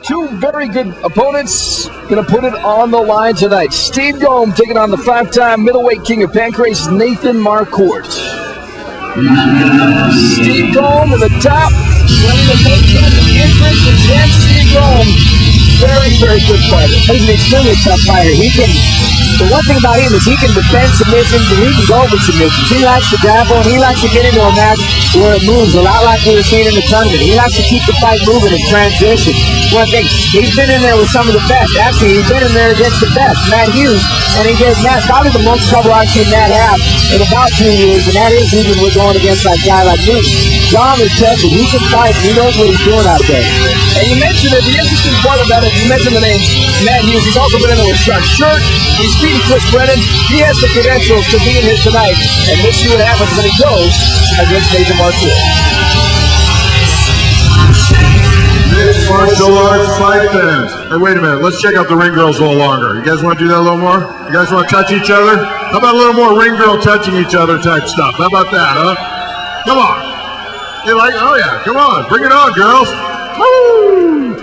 Two very good opponents going to put it on the line tonight. Steve Gomm taking on the 5-time middleweight king of Pancrase, Nathan Marquardt. Steve Gomm at the top, running the entrance, and then Steve Gomm. Very, very good fighter. He's an extremely tough fighter. The one thing about him is he can defend submissions and he can go over submissions. He likes to grapple and he likes to get into a match where it moves a lot like we were seeing in the tournament. He likes to keep the fight moving and transition. One thing, he's been in there with some of the best. Actually, he's been in there against the best, Matt Hughes, and he gave Matt probably the most trouble I've seen Matt have in about 2 years, and that is even with going against a guy like me. Gomm is tested. He can fight. He knows what he's doing out there. And you mentioned it. The interesting part about it, you mentioned the name Matt Hughes. He's also been in there with Sean Shirt. He's beating Chris Brennan. He has the credentials to be in here tonight. And we'll see what happens when he goes against Nathan Marquardt. Mixed martial arts fight fans. Hey, wait a minute. Let's check out the ring girls a little longer. You guys want to do that a little more? You guys want to touch each other? How about a little more ring girl touching each other type stuff? How about that, huh? Come on. You like, oh yeah, come on. Bring it on, girls. Woo!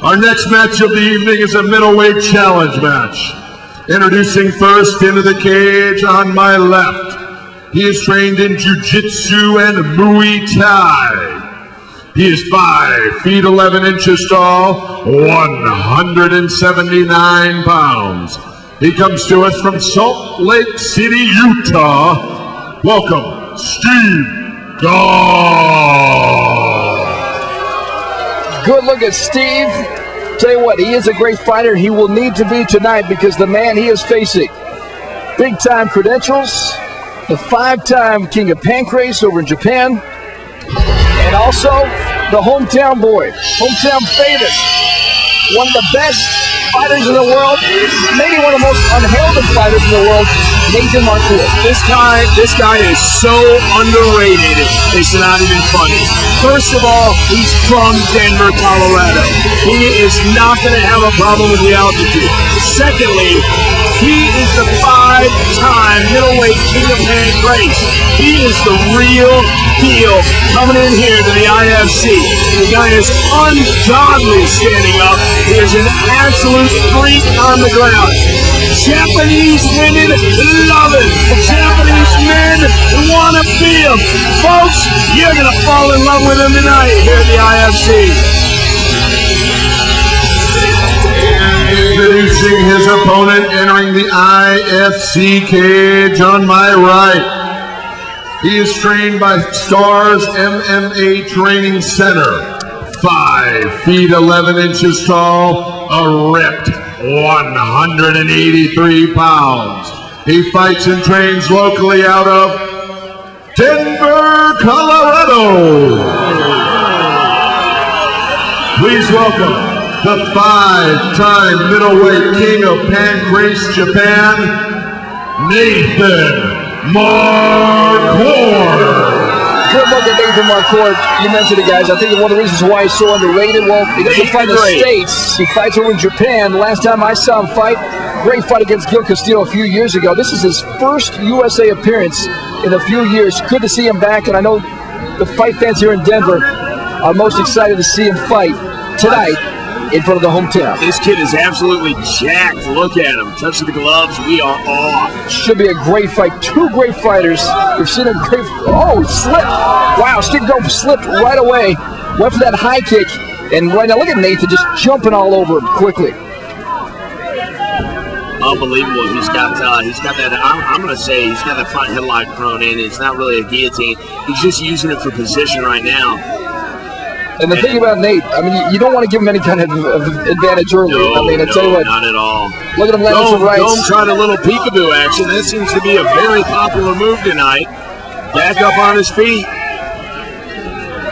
Our next match of the evening is a middleweight challenge match. Introducing first into the cage on my left. He is trained in jiu-jitsu and Muay Thai. He is 5 feet 11 inches tall, 179 pounds. He comes to us from Salt Lake City, Utah. Welcome, Steve Gomm. Good look at Steve. Tell you what, he is a great fighter. He will need to be tonight because the man he is facing, big-time credentials, the 5-time king of Pancrase over in Japan, and also the hometown boy, hometown favorite, one of the best fighters in the world, maybe one of the most unheralded fighters in the world, Nathan Marquardt. This guy is so underrated, it's not even funny. First of all, he's from Denver, Colorado. He is not going to have a problem with the altitude. Secondly, he is the 5-time middleweight king of Pancrase. He is the real deal coming in here to the IFC. The guy is ungodly standing up. He is an absolute freak on the ground. Japanese women love him. Japanese men want to be him. Folks, you're going to fall in love with him tonight here at the IFC. Introducing his opponent entering the IFC cage on my right. He is trained by Stars MMA Training Center. 5 feet 11 inches tall, a ripped 183 pounds. He fights and trains locally out of Denver, Colorado. Please welcome the 5-time middleweight king of Pancrase, Japan, Nathan Marquardt. Good look at Nathan Marquardt. You mentioned it, guys. I think one of the reasons why he's so underrated, well, he doesn't fight in the States. He fights over in Japan. The last time I saw him fight, great fight against Gil Castillo a few years ago. This is his first USA appearance in a few years. Good to see him back, and I know the fight fans here in Denver are most excited to see him fight tonight in front of the hometown. This kid is absolutely jacked. Look at him. Touch the gloves. We are off. Should be a great fight. Two great fighters. We've seen a great... Oh, slipped. Wow, Steve Gomm slipped right away. Went for that high kick. And right now, look at Nathan just jumping all over him quickly. Unbelievable. He's got that, I'm going to say, he's got that front headlock thrown in. It's not really a guillotine. He's just using it for position right now. And the thing about Nate, I mean, you don't want to give him any kind of advantage early. No, I mean, I tell you what, not at all. Look at him landing some rights. Gomm tried a little peekaboo action. That seems to be a very popular move tonight. Back up on his feet.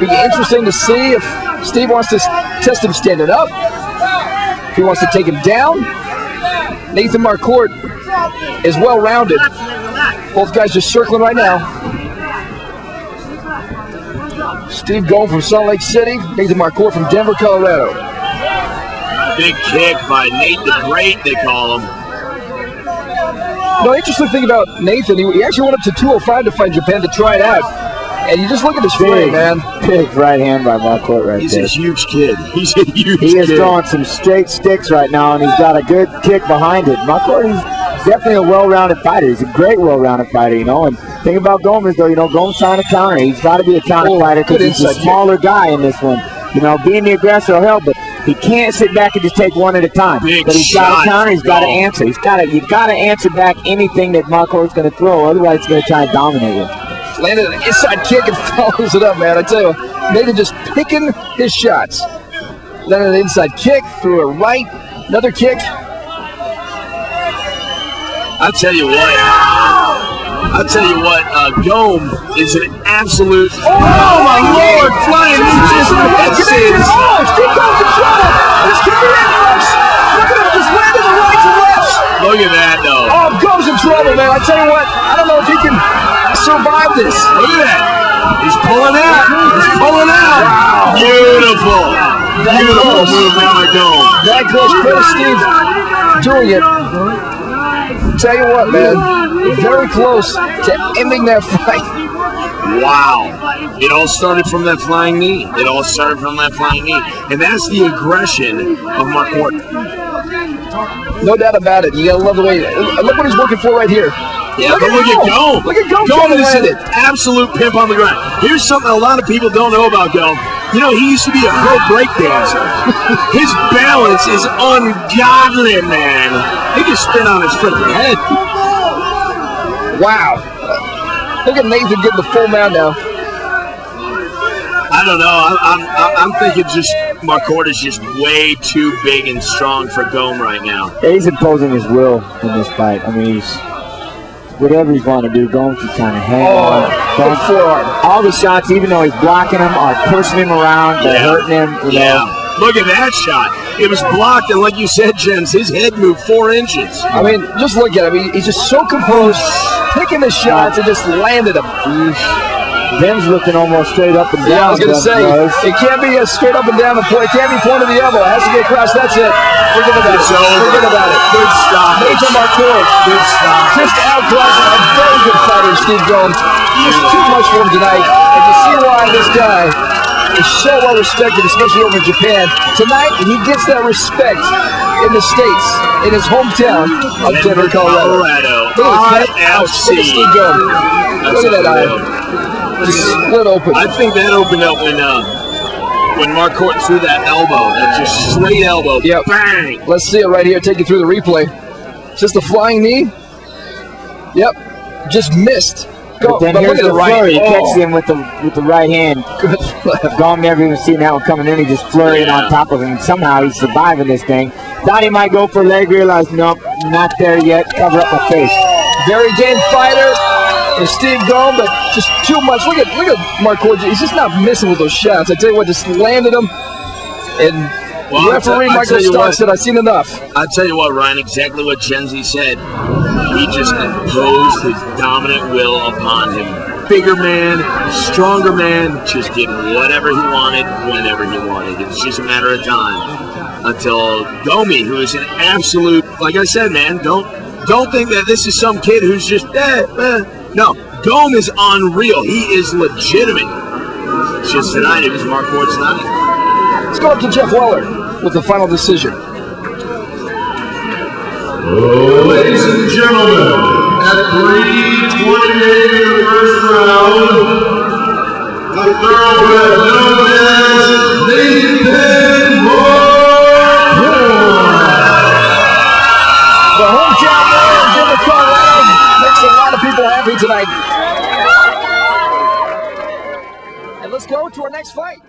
It'll be interesting to see if Steve wants to test him standing up, if he wants to take him down. Nathan Marquardt is well-rounded. Both guys just circling right now. Steve Gomm from Salt Lake City, Nathan Marquardt from Denver, Colorado. Big kick by Nate the Great, they call him. No, interesting thing about Nathan, he actually went up to 205 to fight Japan to try it out. And you just look at his frame, man. Big right hand by Marquardt right He's there. a huge kid. He's a huge kid. He is throwing some straight sticks right now, and he's got a good kick behind it. Marquardt is definitely a well-rounded fighter. He's a great well-rounded fighter, you know. And the thing about Gomm is, though, you know, Gomm's trying to counter. He's got to be a counter fighter because he's a smaller guy in this one. You know, being the aggressor will help, but he can't sit back and just take one at a time. But he's got to counter. He's got to answer. You got to answer back anything that Marquardt's going to throw. Otherwise, he's going to try and dominate you. Landed an inside kick and follows it up, man. I tell you, Nathan just picking his shots. Landed an inside kick, threw a right, another kick. I'll tell you what, Gomm is an absolute. Oh my Lord! Flying just misses. Oh, Steve Gomm's in trouble. This could be it, folks. Look at him, just landing the rights and lefts. Look at that, though. Oh, Gomm's in trouble, man. I tell you what, I don't know if he can survive this. Look at that. He's pulling out. He's pulling out. Wow. Beautiful. Beautiful movement by Gomm. That close, Chris Steve doing it. Tell you what, man, very close to ending that fight. Wow. It all started from that flying knee. And that's the aggression of Marquardt. No doubt about it. You gotta love the way. Look what he's working for right here. Yeah, but look at Gomm. Look at Gomm. Gomm is an absolute pimp on the ground. Here's something a lot of people don't know about Gomm. You know, he used to be a pro breakdancer. His balance is ungodly, man. He can spin on his freaking head. Wow. Look at Nathan getting the full mount now. I don't know. I'm thinking just Marquardt is just way too big and strong for Gomm right now. Yeah, he's imposing his will in this fight. I mean, he's whatever he's want to do. Gomm's just trying to hang on. Gomm's forearm. All the shots, even though he's blocking him, are pushing him around. They're hurting him. You know. Look at that shot. It was blocked, and like you said, Jens, his head moved 4 inches. I mean, just look at him. He's just so composed, picking the shots and just landed them. Ben's looking almost straight up and down. Yeah, I was going to say, it can't be a straight up and down. It can't be pointed to the elbow. It has to be across. That's it. Forget about it. Forget about it. Good stop. Nathan Marquardt. Good stop. Just outclassing a very good fighter, Steve Gomm. Just too much for him tonight. And you see why this guy is so well respected, especially over in Japan. Tonight, he gets that respect in the States, in his hometown of Denver, Colorado. Look at Steve Gomm. Look at that eye. Just split open. I think that opened up when Marquardt threw that elbow, that just straight elbow. Yep. Bang! Let's see it right here. Take you through the replay. Just a flying knee. Yep. Just missed. But then here's the flurry. He catches him with the right hand. Gomm never even seen that one coming in. He just flurried on top of him. And somehow he's surviving this thing. Thought he might go for a leg. Realized, nope, not there yet. Cover up my face. Very game fighter. And Steve Gomm, but just too much. Look at Marquardt. He's just not missing with those shots. I tell you what, just landed them. And referee Michael Stark said, I've seen enough. I'll tell you what, Ryan, exactly what Jenzy said. He just imposed his dominant will upon him. Bigger man, stronger man, just getting whatever he wanted, whenever he wanted. It's just a matter of time until Gomm, who is an absolute, like I said, man, don't think that this is some kid who's just, No, Gomm is unreal. He is legitimate. It's just tonight, it was Marquardt's night. Let's go up to Jeff Weller with the final decision. Ladies and gentlemen, at 3:28 in the first round, the thoroughbred known as Nathan Marquardt. The hometown man in Denver, Colorado, makes a lot of people happy tonight. And let's go to our next fight.